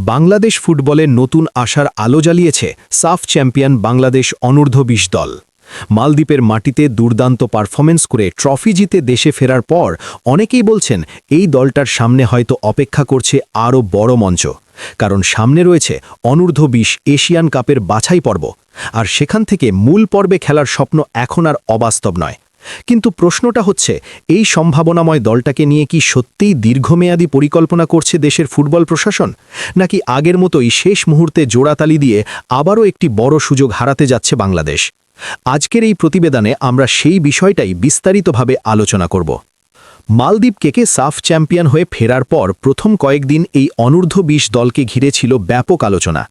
বাংলাদেশ ফুটবলের নতুন আশার আলো জ্বালিয়েছে সাফ চ্যাম্পিয়ন বাংলাদেশ অনূর্ধ্ব-20 দল। মালদ্বীপের মাটিতে দুর্দান্ত পারফরমেন্স করে ট্রফি জিতে দেশে ফেরার পর অনেকেই বলছেন এই দলটার সামনে হয়তো অপেক্ষা করছে আরও বড় মঞ্চ, কারণ সামনে রয়েছে অনূর্ধ্ব-20 এশিয়ান কাপের বাছাই পর্ব, আর সেখান থেকে মূল পর্বে খেলার স্বপ্ন এখন আর অবাস্তব নয়। কিন্তু প্রশ্নটা হচ্ছে, এই সম্ভাবনাময় দলটাকে নিয়ে কি সত্যিই দীর্ঘমেয়াদী পরিকল্পনা করছে দেশের ফুটবল প্রশাসন, নাকি আগের মতোই শেষ মুহূর্তে জোড়াতালি দিয়ে আবারও একটি বড় সুযোগ হারাতে যাচ্ছে বাংলাদেশ? আজকের এই প্রতিবেদনে আমরা সেই বিষয়টাই বিস্তারিতভাবে আলোচনা করব। মালদ্বীপ থেকে সাফ চ্যাম্পিয়ন হয়ে ফেরার পর প্রথম কয়েকদিন এই অনূর্ধ্ব-20 দলকে ঘিরে ছিল ব্যাপক আলোচনা।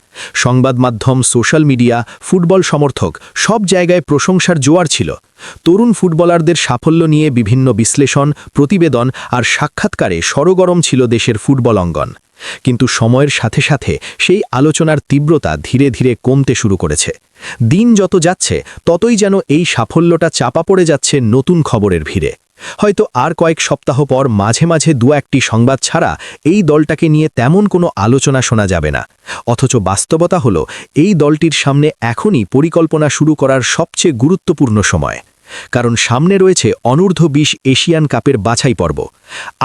সংবাদ মাধ্যম, সোশ্যাল মিডিয়া, ফুটবল সমর্থক সব জায়গায় প্রশংসার জোয়ার ছিল। তরুণ ফুটবলারদের সাফল্য নিয়ে বিভিন্ন বিশ্লেষণ, প্রতিবেদন আর সাক্ষাৎকারে সরগরম ছিল দেশের ফুটবল অঙ্গন। কিন্তু সময়ের সাথে সাথে সেই আলোচনার তীব্রতা ধীরে ধীরে কমতে শুরু করেছে। দিন যত যাচ্ছে ততই যেন এই সাফল্যটা চাপা পড়ে যাচ্ছে নতুন খবরের ভিড়ে। হয়তো আর কয়েক সপ্তাহ পর মাঝে মাঝে দু একটি সংবাদ ছাড়া এই দলটাকে নিয়ে তেমন কোনো আলোচনা শোনা যাবে না। অথচ বাস্তবতা হলো, এই দলটির সামনে এখনই পরিকল্পনা শুরু করার সবচেয়ে গুরুত্বপূর্ণ সময়। কারণ সামনে রয়েছে অনূর্ধ্ব-20 এশিয়ান কাপের বাছাই পর্ব।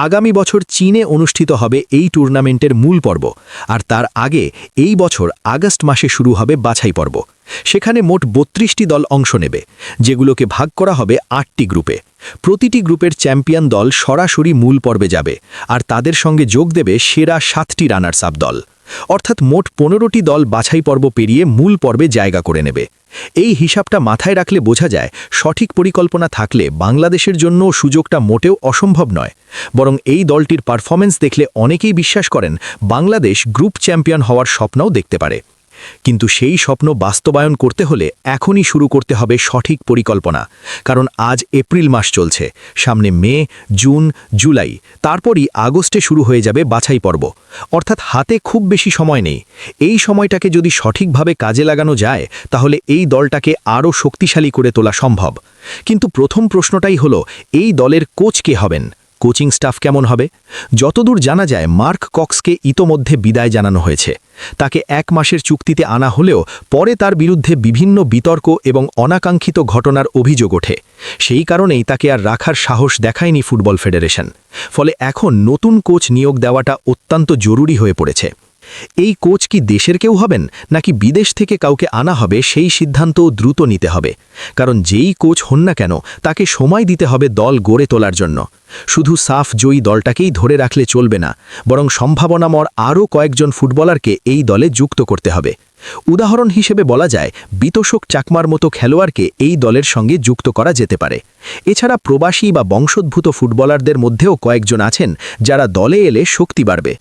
আগামী বছর চীনে অনুষ্ঠিত হবে এই টুর্নামেন্টের মূল পর্ব, আর তার আগে এই বছর আগস্ট মাসে শুরু হবে বাছাই পর্ব। সেখানে মোট 32টি দল অংশ নেবে, যেগুলোকে ভাগ করা হবে 8টি গ্রুপে। প্রতিটি গ্রুপের চ্যাম্পিয়ন দল সরাসরি মূল পর্বে যাবে, আর তাদের সঙ্গে যোগ দেবে সেরা 7টি রানার্স আপ দল। অর্থাৎ মোট 15টি দল বাছাই পর্ব পেরিয়ে মূল পর্বে জায়গা করে নেবে। এই হিসাবটা মাথায় রাখলে বোঝা যায়, সঠিক পরিকল্পনা থাকলে বাংলাদেশের জন্য সুযোগটা মোটেও অসম্ভব নয়। বরং এই দলটির পারফরমেন্স দেখলে অনেকেই বিশ্বাস করেন বাংলাদেশ গ্রুপ চ্যাম্পিয়ন হওয়ার স্বপ্নও দেখতে পারে। কিন্তু সেই স্বপ্ন বাস্তবায়ন করতে হলে এখনই শুরু করতে হবে সঠিক পরিকল্পনা। কারণ আজ এপ্রিল মাস চলছে, সামনে মে, জুন, জুলাই, তারপরই আগস্টে শুরু হয়ে যাবে বাছাই পর্ব। অর্থাৎ হাতে খুব বেশি সময় নেই। এই সময়টাকে যদি সঠিকভাবে কাজে লাগানো যায়, তাহলে এই দলটাকে আরও শক্তিশালী করে তোলা সম্ভব। কিন্তু প্রথম প্রশ্নটাই হলো, এই দলের কোচ কে হবেন? কোচিং স্টাফ কেমন হবে? যতদূর জানা যায়, মার্ক কক্সকে ইতোমধ্যে বিদায় জানানো হয়েছে। তাকে 1 মাসের চুক্তিতে আনা হলেও পরে তার বিরুদ্ধে বিভিন্ন বিতর্ক এবং অনাকাঙ্ক্ষিত ঘটনার অভিযোগ ওঠে। সেই কারণেই তাকে আর রাখার সাহস দেখায়নি ফুটবল ফেডারেশন। ফলে এখন নতুন কোচ নিয়োগ দেওয়াটা অত্যন্ত জরুরি হয়ে পড়েছে। এই কোচ কি দেশের কেউ হবেন, নাকি বিদেশ থেকে কাউকে আনা হবে, সেই সিদ্ধান্তও দ্রুত নিতে হবে। কারণ যেই কোচ হন না কেন, তাকে সময় দিতে হবে দল গড়ে তোলার জন্য। শুধু সাফ জয়ী দলটাকেই ধরে রাখলে চলবে না, বরং সম্ভাবনাময় আরও কয়েকজন ফুটবলারকে এই দলে যুক্ত করতে হবে। উদাহরণ হিসেবে বলা যায়, বিতোষক চাকমার মতো খেলোয়াড়কে এই দলের সঙ্গে যুক্ত করা যেতে পারে। এছাড়া প্রবাসী বা বংশোদ্ভূত ফুটবলারদের মধ্যেও কয়েকজন আছেন যারা দলে এলে শক্তি বাড়বে।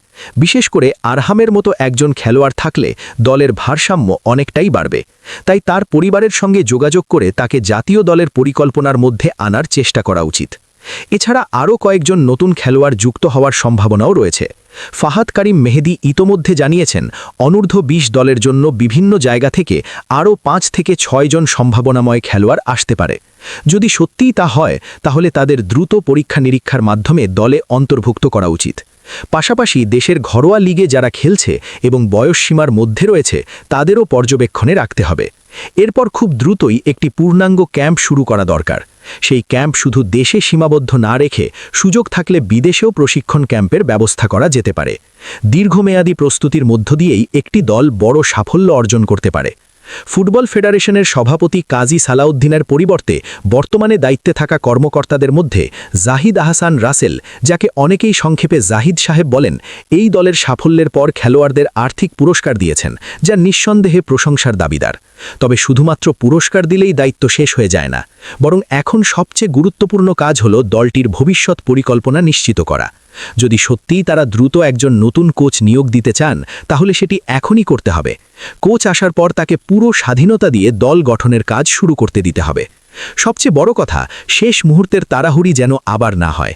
বিশেষ করে আরহামের মতো একজন খেলোয়াড় থাকলে দলের ভারসাম্য অনেকটাই বাড়বে। তাই তার পরিবারের সঙ্গে যোগাযোগ করে তাকে জাতীয় দলের পরিকল্পনার মধ্যে আনার চেষ্টা করা উচিত। এছাড়া আরও কয়েকজন নতুন খেলোয়াড় যুক্ত হওয়ার সম্ভাবনাও রয়েছে। ফাহাদ কারিম মেহেদি ইতোমধ্যে জানিয়েছেন, অনূর্ধ্ব-20 দলের জন্য বিভিন্ন জায়গা থেকে আরও 5 থেকে 6 জন সম্ভাবনাময় খেলোয়াড় আসতে পারে। যদি সত্যিই তা হয়, তাহলে তাদের দ্রুত পরীক্ষা নিরীক্ষার মাধ্যমে দলে অন্তর্ভুক্ত করা উচিত। পাশাপাশি দেশের ঘরোয়া লিগে যারা খেলছে এবং বয়সসীমার মধ্যে রয়েছে, তাদেরও পর্যবেক্ষণে রাখতে হবে। এরপর খুব দ্রুতই একটি পূর্ণাঙ্গ ক্যাম্প শুরু করা দরকার। সেই ক্যাম্প শুধু দেশে সীমাবদ্ধ না রেখে সুযোগ থাকলে বিদেশেও প্রশিক্ষণ ক্যাম্পের ব্যবস্থা করা যেতে পারে। দীর্ঘমেয়াদী প্রস্তুতির মধ্য দিয়েই একটি দল বড় সাফল্য অর্জন করতে পারে। ফুটবল ফেডারেশনের সভাপতি কাজী সালাউদ্দিনের পরিবর্তে বর্তমানে দায়িত্বে থাকা কর্মকর্তাদের মধ্যে জাহিদ আহসান রাসেল, যাকে অনেকেই সংক্ষেপে জাহিদ সাহেব বলেন, এই দলের সাফল্যের পর খেলোয়াড়দের আর্থিক পুরস্কার দিয়েছেন, যা নিঃসন্দেহে প্রশংসার দাবিদার। তবে শুধুমাত্র পুরস্কার দিলেই দায়িত্ব শেষ হয়ে যায় না, বরং এখন সবচেয়ে গুরুত্বপূর্ণ কাজ হল দলটির ভবিষ্যৎ পরিকল্পনা নিশ্চিত করা। যদি সত্যিই তারা দ্রুত একজন নতুন কোচ নিয়োগ দিতে চান, তাহলে সেটি এখনই করতে হবে। কোচ আসার পর তাকে পুরো স্বাধীনতা দিয়ে দল গঠনের কাজ শুরু করতে দিতে হবে। সবচেয়ে বড় কথা, শেষ মুহূর্তের তাড়াহুড়ি যেন আবার না হয়।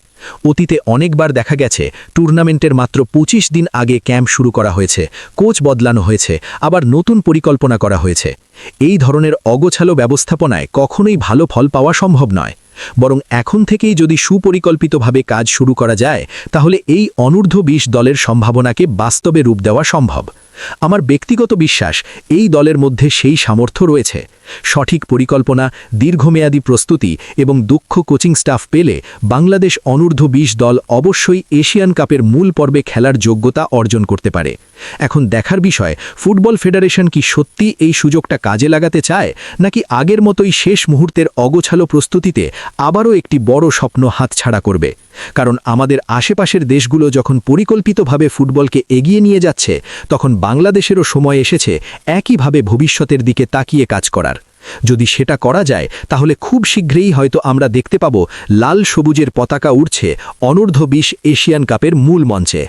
অতীতে অনেকবার দেখা গেছে, টুর্নামেন্টের মাত্র 25 দিন আগে ক্যাম্প শুরু করা হয়েছে, কোচ বদলানো হয়েছে, আবার নতুন পরিকল্পনা করা হয়েছে। এই ধরনের অগোছালো ব্যবস্থাপনায় কখনোই ভালো ফল পাওয়া সম্ভব নয়। বরং এখন থেকেই যদি সুপরিকল্পিতভাবে কাজ শুরু করা যায় তাহলে এই অনূর্ধ্ব-20 দলের সম্ভাবনাকে বাস্তবে রূপ দেওয়া সম্ভব। আমার ব্যক্তিগত বিশ্বাস এই দলের মধ্যে সেই সামর্থ্য রয়েছে। সঠিক পরিকল্পনা, দীর্ঘমেয়াদী প্রস্তুতি এবং দক্ষ কোচিং স্টাফ পেলে বাংলাদেশ অনূর্ধ্ব-20 দল অবশ্যই এশিয়ান কাপের মূল পর্বে খেলার যোগ্যতা অর্জন করতে পারে। এখন দেখার বিষয়, ফুটবল ফেডারেশন কি সত্যি এই সুযোগটা কাজে লাগাতে চায়, নাকি আগের মতোই শেষ মুহূর্তের অগোছালো প্রস্তুতিতে আবারও একটি বড় স্বপ্ন হাতছাড়া করবে। কারণ আমাদের আশেপাশের দেশগুলো যখন পরিকল্পিতভাবে ফুটবলকে এগিয়ে নিয়ে যাচ্ছে, তখন বাংলাদেশেরও সময় এসেছে একইভাবে ভবিষ্যতের দিকে তাকিয়ে কাজ করার। যদি সেটা করা যায় তাহলে খুব শীঘ্রই হয়তো আমরা দেখতে পাব লাল সবুজের পতাকা উড়ছে অনূর্ধ্ব-20 এশিয়ান কাপের মূল মঞ্চে।